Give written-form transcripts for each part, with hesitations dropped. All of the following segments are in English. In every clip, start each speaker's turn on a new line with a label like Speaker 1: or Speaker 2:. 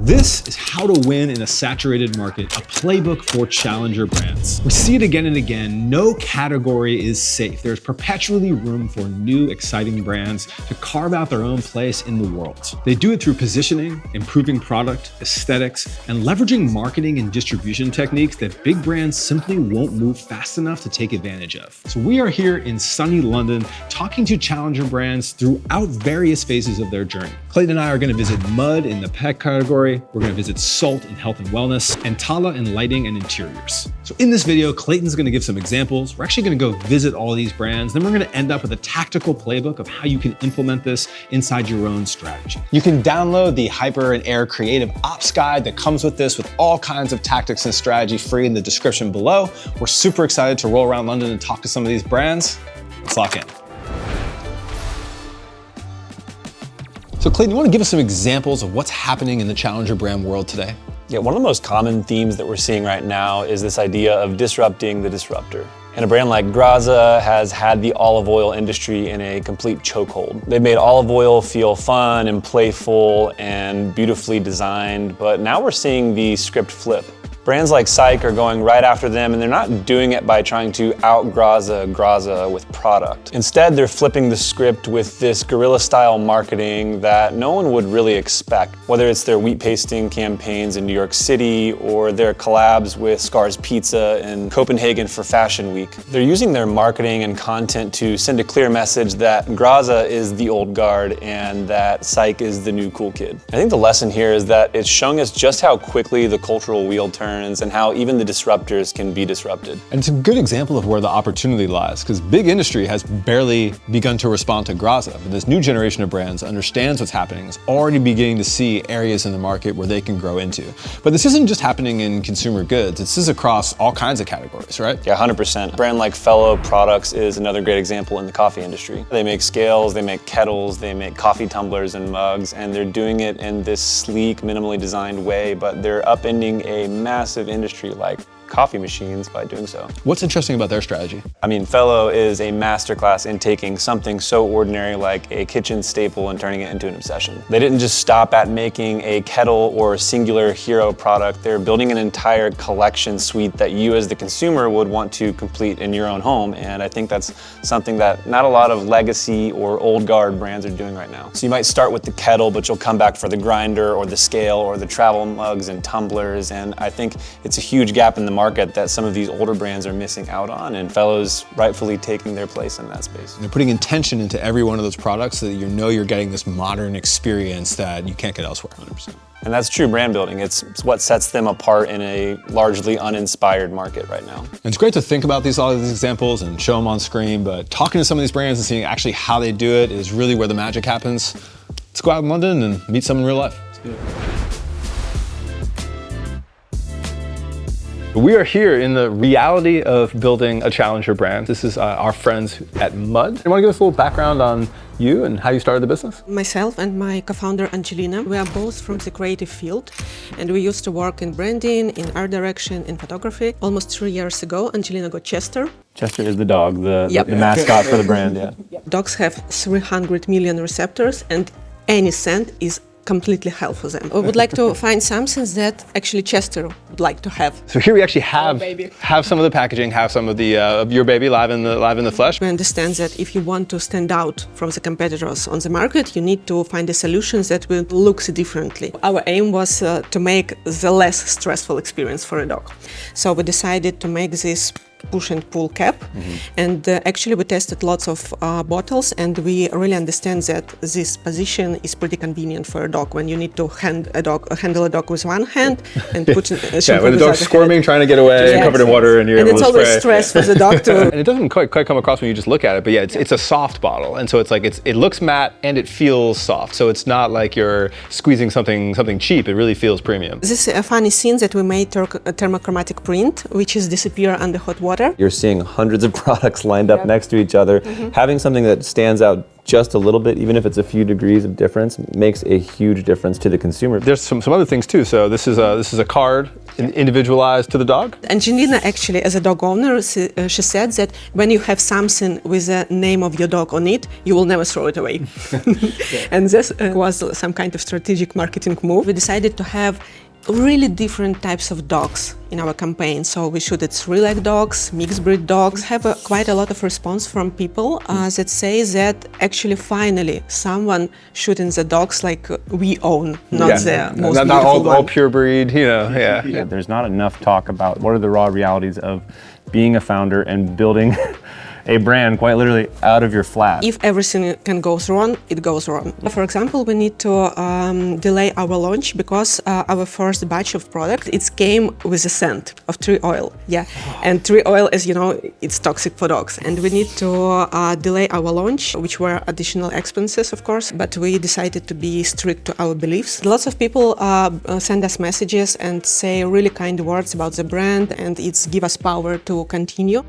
Speaker 1: This is how to win in a saturated market, a playbook for challenger brands. We see it again and again. No category is safe. There's perpetually room for new, exciting brands to carve out their own place in the world. They do it through positioning, improving product, aesthetics, and leveraging marketing and distribution techniques that big brands simply won't move fast enough to take advantage of. So we are here in sunny London talking to challenger brands throughout various phases of their journey. Clayton and I are going to visit Mud in the pet category. We're going to visit Sult in health and wellness, and Tala in lighting and interiors. So in this video, Clayton's going to give some examples. We're actually going to go visit all these brands. Then we're going to end up with a tactical playbook of how you can implement this inside your own strategy. You can download the Hyper and Air Creative Ops Guide that comes with this with all kinds of tactics and strategy free in the description below. We're super excited to roll around London and talk to some of these brands. Let's lock in. So Clayton, you want to give us some examples of what's happening in the challenger brand world today?
Speaker 2: Yeah, one of the most common themes that we're seeing right now is this idea of disrupting the disruptor. And a brand like Graza has had the olive oil industry in a complete chokehold. They've made olive oil feel fun and playful and beautifully designed, but now we're seeing the script flip. Brands like Psych are going right after them, and they're not doing it by trying to out-Graza with product. Instead, they're flipping the script with this guerrilla-style marketing that no one would really expect, whether it's their wheat pasting campaigns in New York City or their collabs with Scar's Pizza in Copenhagen for Fashion Week. They're using their marketing and content to send a clear message that Graza is the old guard and that Psych is the new cool kid. I think the lesson here is that it's showing us just how quickly the cultural wheel turns and how even the disruptors can be disrupted.
Speaker 1: And it's a good example of where the opportunity lies, because big industry has barely begun to respond to Graza, but this new generation of brands understands what's happening, is already beginning to see areas in the market where they can grow into. But this isn't just happening in consumer goods, this is across all kinds of categories, right?
Speaker 2: Yeah, 100%. A brand like Fellow Products is another great example in the coffee industry. They make scales, they make kettles, they make coffee tumblers and mugs, and they're doing it in this sleek, minimally designed way, but they're upending a massive industry like coffee machines by doing so.
Speaker 1: What's interesting about their strategy?
Speaker 2: I mean, Fellow is a masterclass in taking something so ordinary like a kitchen staple and turning it into an obsession. They didn't just stop at making a kettle or a singular hero product. They're building an entire collection suite that you as the consumer would want to complete in your own home. And I think that's something that not a lot of legacy or old guard brands are doing right now. So you might start with the kettle, but you'll come back for the grinder or the scale or the travel mugs and tumblers. And I think it's a huge gap in the market that some of these older brands are missing out on, and Fellow's rightfully taking their place in that space.
Speaker 1: They're putting intention into every one of those products so that you know you're getting this modern experience that you can't get elsewhere. 100%.
Speaker 2: And that's true brand building. It's what sets them apart in a largely uninspired market right now.
Speaker 1: And it's great to think about all of these examples and show them on screen, but talking to some of these brands and seeing actually how they do it is really where the magic happens. Let's go out in London and meet some in real life. Let's do it. We are here in the reality of building a challenger brand. This is our friends at Mud. You want to give us a little background on you and how you started the business?
Speaker 3: Myself and my co-founder Angelina, we are both from the creative field, and we used to work in branding, in art direction, in photography. Almost 3 years ago, Angelina got Chester.
Speaker 2: Chester is the dog, the mascot for the brand, yeah.
Speaker 3: Dogs have 300 million receptors, and any scent is completely hell for them. We would like to find something that actually Chester would like to have.
Speaker 1: So here we actually have some of the packaging, have some of the of your baby live in the flesh.
Speaker 3: We understand that if you want to stand out from the competitors on the market, you need to find a solution that will look differently. Our aim was to make the less stressful experience for a dog. So we decided to make this push and pull cap, and actually we tested lots of bottles, and we really understand that this position is pretty convenient for a dog when you need to handle a dog with one hand and put
Speaker 1: when the dog's squirming, trying to get away, covered in water, and you're able to spray.
Speaker 3: And it's always stress for the dog too.
Speaker 1: And it doesn't quite come across when you just look at it, but yeah, it's a soft bottle, and so it's like it looks matte and it feels soft, so it's not like you're squeezing something cheap. It really feels premium.
Speaker 3: This is a funny scene that we made a thermochromatic print, which is disappear under hot water. water.
Speaker 4: You're seeing hundreds of products lined up next to each other. Having something that stands out just a little bit, even if it's a few degrees of difference, makes a huge difference to the consumer.
Speaker 1: There's some other things too. So this is a card individualized to the dog.
Speaker 3: Angelina actually, as a dog owner, she said that when you have something with the name of your dog on it, you will never throw it away. And this was some kind of strategic marketing move. We decided to have really different types of dogs in our campaign. So we shooted 3-leg dogs, mixed breed dogs. Have quite a lot of response from people that say that actually finally someone shooting the dogs like we own, not the most beautiful
Speaker 1: not all
Speaker 3: one.
Speaker 1: pure breed, you know. Yeah.
Speaker 4: There's not enough talk about what are the raw realities of being a founder and building a brand quite literally out of your flat.
Speaker 3: If everything can go wrong, it goes wrong. For example, we need to delay our launch because our first batch of product, it came with a scent of tree oil. Yeah, and tree oil, as you know, it's toxic for dogs. And we need to delay our launch, which were additional expenses, of course, but we decided to be strict to our beliefs. Lots of people send us messages and say really kind words about the brand, and it's give us power to continue.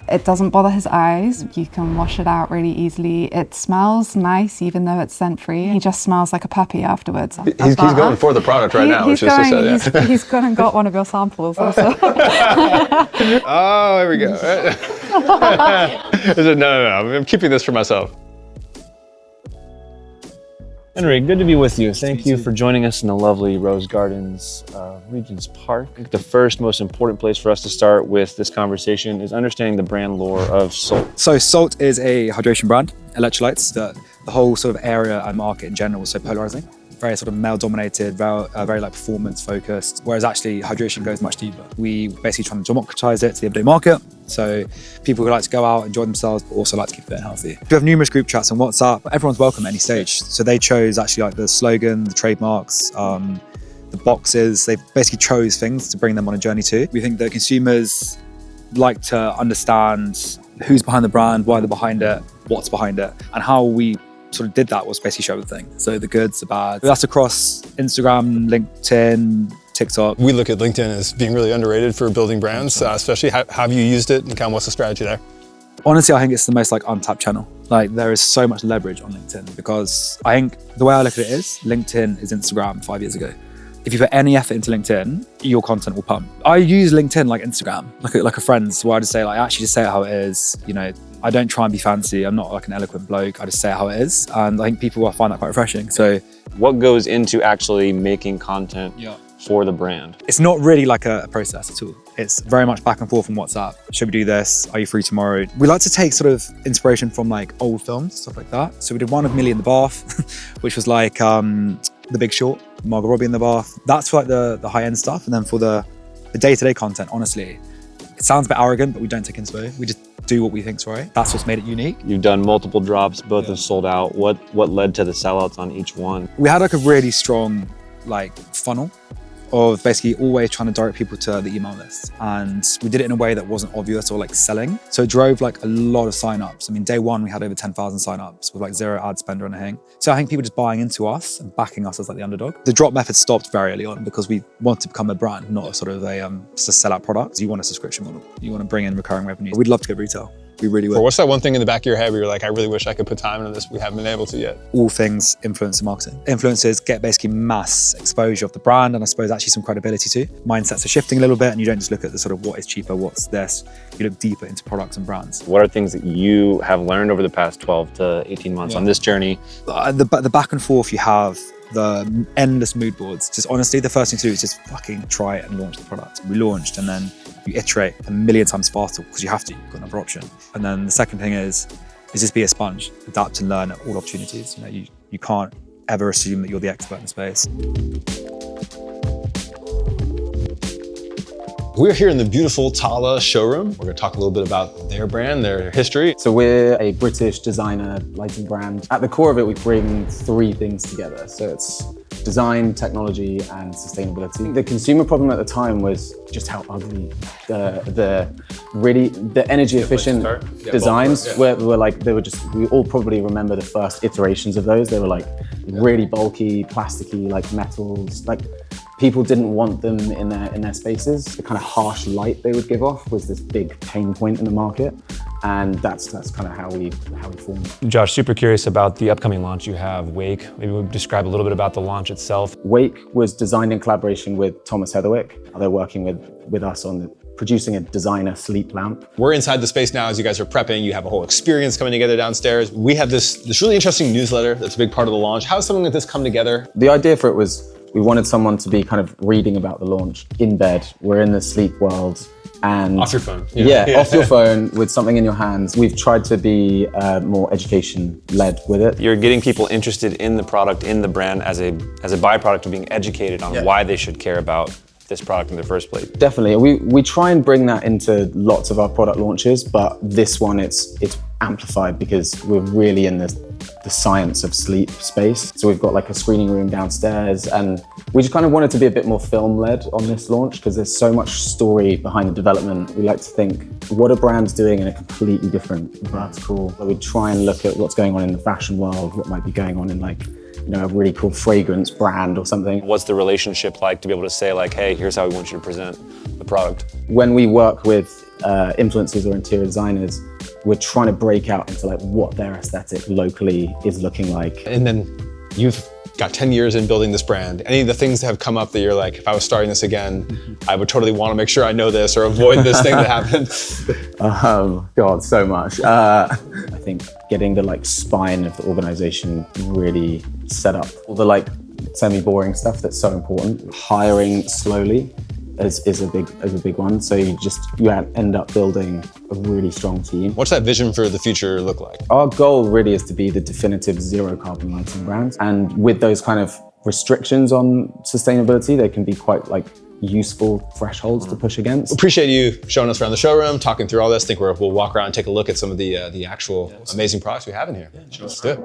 Speaker 5: It doesn't bother his eyes. You can wash it out really easily. It smells nice, even though it's scent-free. He just smells like a puppy afterwards.
Speaker 1: He's going for the product right now.
Speaker 5: He's gone and got one of your samples also.
Speaker 1: Oh, here we go. No. I'm keeping this for myself.
Speaker 2: Henry, good to be with you. Thank you for joining us in the lovely Rose Gardens Regents Park. The first most important place for us to start with this conversation is understanding the brand lore of Sult.
Speaker 6: So Sult is a hydration brand, electrolytes. The whole sort of area and market in general is so polarizing. Very sort of male-dominated, very like performance-focused, whereas actually hydration goes much deeper. We basically try to democratize it to the everyday market. So people who like to go out, enjoy themselves, but also like to keep fit and healthy. We have numerous group chats on WhatsApp. Everyone's welcome at any stage. So they chose actually like the slogan, the trademarks, the boxes. They basically chose things to bring them on a journey to. We think that consumers like to understand who's behind the brand, why they're behind it, what's behind it, and how we sort of did that was basically show everything. So the goods, the bad. That's across Instagram, LinkedIn, TikTok.
Speaker 1: We look at LinkedIn as being really underrated for building brands, especially have you used it and kind of what's the strategy there?
Speaker 6: Honestly, I think it's the most like untapped channel. Like there is so much leverage on LinkedIn because I think the way I look at it is LinkedIn is Instagram 5 years ago. If you put any effort into LinkedIn, your content will pump. I use LinkedIn like Instagram, like a friend's, where I just say like, actually just say it how it is. You know, I don't try and be fancy. I'm not like an eloquent bloke. I just say it how it is. And I think people will find that quite refreshing. So
Speaker 2: What goes into actually making content for the brand?
Speaker 6: it's not really like a process at all. It's very much back and forth on WhatsApp. Should we do this? Are you free tomorrow? We like to take sort of inspiration from like old films, stuff like that. So we did one of Millie in the Bath, which was like The Big Short, Margot Robbie in the bath. That's for like the high-end stuff. And then for the day-to-day content, honestly, it sounds a bit arrogant, but we don't take inspo. We just do what we think's right. That's what's made it unique.
Speaker 2: You've done multiple drops, both have sold out. What led to the sellouts on each one?
Speaker 6: We had like a really strong like funnel of basically always trying to direct people to the email list. And we did it in a way that wasn't obvious or like selling. So it drove like a lot of signups. I mean, day one, we had over 10,000 signups with like 0 ad spend or anything. So I think people just buying into us and backing us as like the underdog. The drop method stopped very early on because we want to become a brand, not a sort of just a sellout product. You want a subscription model. You want to bring in recurring revenue. We'd love to go retail. We really would.
Speaker 1: Or what's that one thing in the back of your head where you're like, I really wish I could put time into this, we haven't been able to yet?
Speaker 6: All things influencer marketing. Influencers get basically mass exposure of the brand and I suppose actually some credibility too. Mindsets are shifting a little bit and you don't just look at the sort of what is cheaper, what's this. You look deeper into products and brands.
Speaker 2: What are things that you have learned over the past 12 to 18 months on this journey?
Speaker 6: The back and forth you have, the endless mood boards. Just honestly, the first thing to do is just fucking try it and launch the product. We launched and then you iterate a million times faster because you have to, you've got another option. And then the second thing is just be a sponge, adapt and learn at all opportunities. You know, you can't ever assume that you're the expert in the space.
Speaker 1: We're here in the beautiful Tala showroom. We're gonna talk a little bit about their brand, their history.
Speaker 7: So we're a British designer lighting brand. At the core of it, we bring 3 things together. So it's design, technology, and sustainability. The consumer problem at the time was just how ugly the energy efficient designs were like. We all probably remember the first iterations of those. They were like really bulky, plasticky, like metals, like People didn't want them in their spaces. The kind of harsh light they would give off was this big pain point in the market. And that's kind of how we formed.
Speaker 2: Josh, super curious about the upcoming launch you have, Wake. Maybe we'll describe a little bit about the launch itself.
Speaker 7: Wake was designed in collaboration with Thomas Heatherwick. They're working with us on producing a designer sleep lamp.
Speaker 1: We're inside the space now as you guys are prepping. You have a whole experience coming together downstairs. We have this really interesting newsletter that's a big part of the launch. How does something like this come together?
Speaker 7: The idea for it was we wanted someone to be kind of reading about the launch in bed. We're in the sleep world. And
Speaker 1: off your phone.
Speaker 7: Yeah, off your phone with something in your hands. We've tried to be more education-led with it.
Speaker 2: You're getting people interested in the product, in the brand as a byproduct of being educated on why they should care about this product in the first place.
Speaker 7: Definitely. We try and bring that into lots of our product launches, but this one it's amplified because we're really in the science of sleep space. So we've got like a screening room downstairs, and we just kind of wanted to be a bit more film-led on this launch because there's so much story behind the development. We like to think, what are brands doing in a completely different vertical? So we try and look at what's going on in the fashion world, what might be going on in like, you know, a really cool fragrance brand or something.
Speaker 2: What's the relationship like to be able to say like, hey, here's how we want you to present the product?
Speaker 7: When we work with influencers or interior designers, we're trying to break out into like what their aesthetic locally is looking like.
Speaker 1: And then you've got 10 years in building this brand. Any of the things that have come up that you're like, if I was starting this again, I would totally want to make sure I know this or avoid this thing that happened?
Speaker 7: God, so much. I think getting the like spine of the organization really set up. All the like semi-boring stuff that's so important. Hiring slowly is a big one. So you end up building a really strong team.
Speaker 1: What's that vision for the future look like?
Speaker 7: Our goal really is to be the definitive zero carbon lighting brand. And with those kind of restrictions on sustainability, they can be quite like useful thresholds to push against.
Speaker 1: Appreciate you showing us around the showroom, talking through all this. I think we'll walk around and take a look at some of the actual amazing products we have in here. Yeah, let's do it.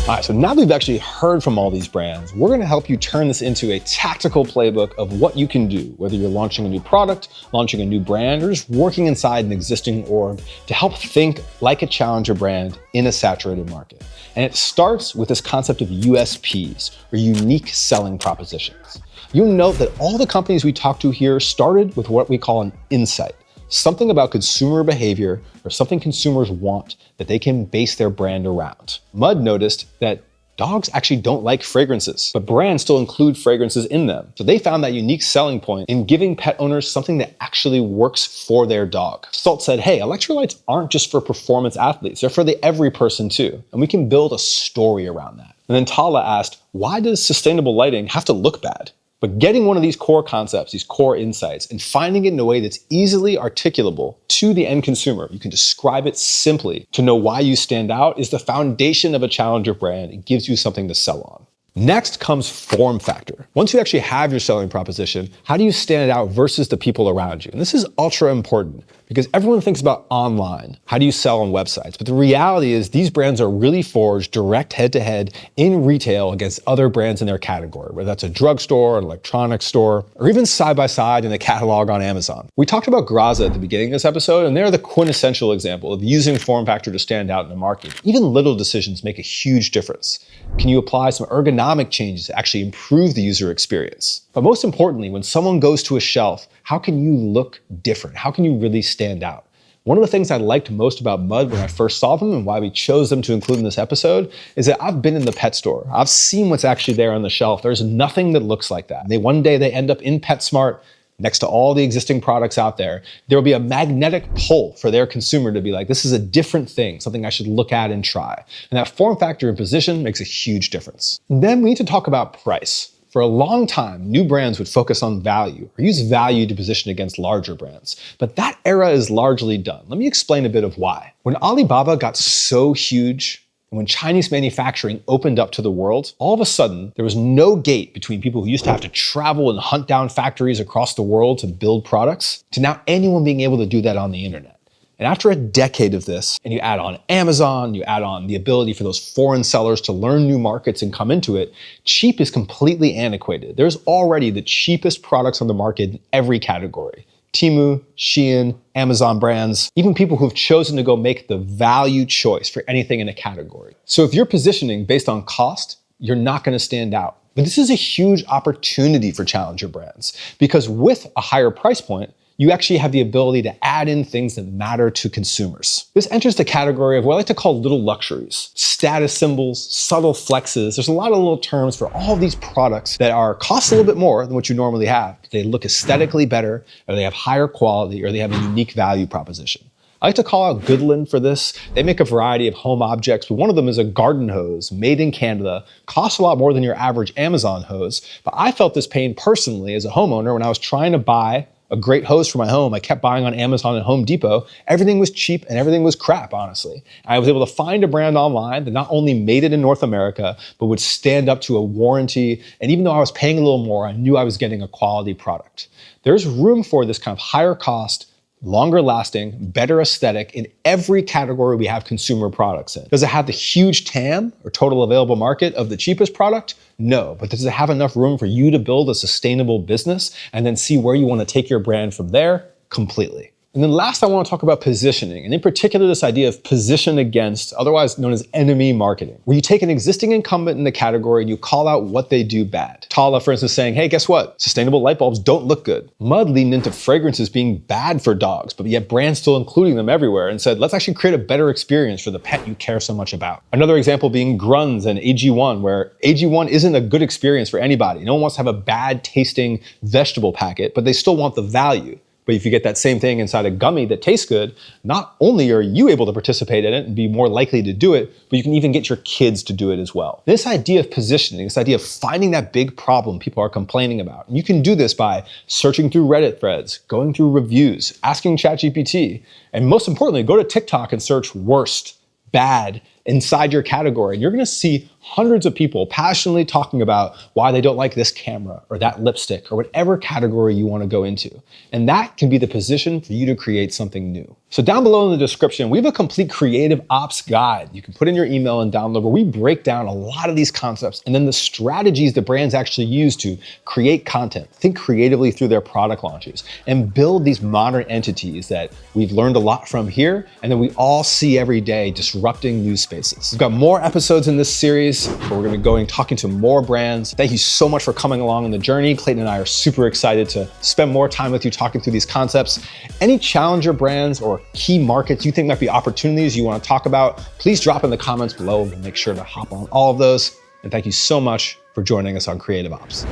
Speaker 1: All right, so now that we've actually heard from all these brands, we're gonna help you turn this into a tactical playbook of what you can do, whether you're launching a new product, launching a new brand, or just working inside an existing org to help think like a challenger brand in a saturated market. And it starts with this concept of USPs, or unique selling propositions. You'll note that all the companies we talked to here started with what we call an insight. Something about consumer behavior or something consumers want that they can base their brand around. Mud noticed that dogs actually don't like fragrances, but brands still include fragrances in them. So they found that unique selling point in giving pet owners something that actually works for their dog. Sult said, hey, electrolytes aren't just for performance athletes, they're for the every person too. And we can build a story around that. And then Tala asked, why does sustainable lighting have to look bad? But getting one of these core concepts, these core insights, and finding it in a way that's easily articulable to the end consumer, you can describe it simply to know why you stand out, is the foundation of a challenger brand. It gives you something to sell on. Next comes form factor. Once you actually have your selling proposition, how do you stand out versus the people around you? And this is ultra important because everyone thinks about online. How do you sell on websites? But the reality is these brands are really forged direct head-to-head in retail against other brands in their category, whether that's a drugstore, an electronics store, or even side-by-side in a catalog on Amazon. We talked about Graza at the beginning of this episode, and they're the quintessential example of using form factor to stand out in the market. Even little decisions make a huge difference. Can you apply some ergonomic changes to actually improve the user experience? But most importantly, when someone goes to a shelf, how can you look different? How can you really stand out? One of the things I liked most about Mud when I first saw them and why we chose them to include in this episode is that I've been in the pet store. I've seen what's actually there on the shelf. There's nothing that looks like that. One day they end up in PetSmart next to all the existing products out there. There will be a magnetic pull for their consumer to be like, this is a different thing, something I should look at and try. And that form factor and position makes a huge difference. And then we need to talk about price. For a long time, new brands would focus on value or use value to position against larger brands. But that era is largely done. Let me explain a bit of why. When Alibaba got so huge, and when Chinese manufacturing opened up to the world, all of a sudden, there was no gate between people who used to have to travel and hunt down factories across the world to build products, to now anyone being able to do that on the internet. And after a decade of this, and you add on Amazon, you add on the ability for those foreign sellers to learn new markets and come into it, cheap is completely antiquated. There's already the cheapest products on the market in every category. Temu, Shein, Amazon brands, even people who've chosen to go make the value choice for anything in a category. So if you're positioning based on cost, you're not going to stand out. But this is a huge opportunity for challenger brands because with a higher price point, you actually have the ability to add in things that matter to consumers. This enters the category of what I like to call little luxuries, status symbols, subtle flexes. There's a lot of little terms for all of these products that cost a little bit more than what you normally have. They look aesthetically better, or they have higher quality, or they have a unique value proposition. I like to call out Goodland for this. They make a variety of home objects, but one of them is a garden hose made in Canada. Costs a lot more than your average Amazon hose, but I felt this pain personally as a homeowner when I was trying to buy a great hose for my home. I kept buying on Amazon and Home Depot. Everything was cheap and everything was crap, honestly. I was able to find a brand online that not only made it in North America, but would stand up to a warranty. And even though I was paying a little more, I knew I was getting a quality product. There's room for this kind of higher cost, longer lasting, better aesthetic in every category we have consumer products in. Does it have the huge TAM or total available market of the cheapest product? No, but does it have enough room for you to build a sustainable business and then see where you want to take your brand from there? Completely. And then last, I want to talk about positioning, and in particular, this idea of position against, otherwise known as enemy marketing, where you take an existing incumbent in the category and you call out what they do bad. Tala, for instance, saying, hey, guess what? Sustainable light bulbs don't look good. Mud leaned into fragrances being bad for dogs, but yet brands still including them everywhere and said, let's actually create a better experience for the pet you care so much about. Another example being Grunz and AG1, where AG1 isn't a good experience for anybody. No one wants to have a bad tasting vegetable packet, but they still want the value. But if you get that same thing inside a gummy that tastes good, not only are you able to participate in it and be more likely to do it, but you can even get your kids to do it as well. This idea of positioning, this idea of finding that big problem people are complaining about. And you can do this by searching through Reddit threads, going through reviews, asking ChatGPT, and most importantly, go to TikTok and search worst, bad, inside your category. And you're gonna see hundreds of people passionately talking about why they don't like this camera or that lipstick or whatever category you want to go into. And that can be the position for you to create something new. So down below in the description, we have a complete creative ops guide you can put in your email and download where we break down a lot of these concepts and then the strategies that brands actually use to create content, think creatively through their product launches, and build these modern entities that we've learned a lot from here and then we all see every day disrupting new spaces. We've got more episodes in this series where we're gonna be going talking to more brands. Thank you so much for coming along on the journey. Clayton and I are super excited to spend more time with you talking through these concepts. Any challenger brands or key markets you think might be opportunities you want to talk about, please drop in the comments below. We'll make sure to hop on all of those. And thank you so much for joining us on Creative Ops.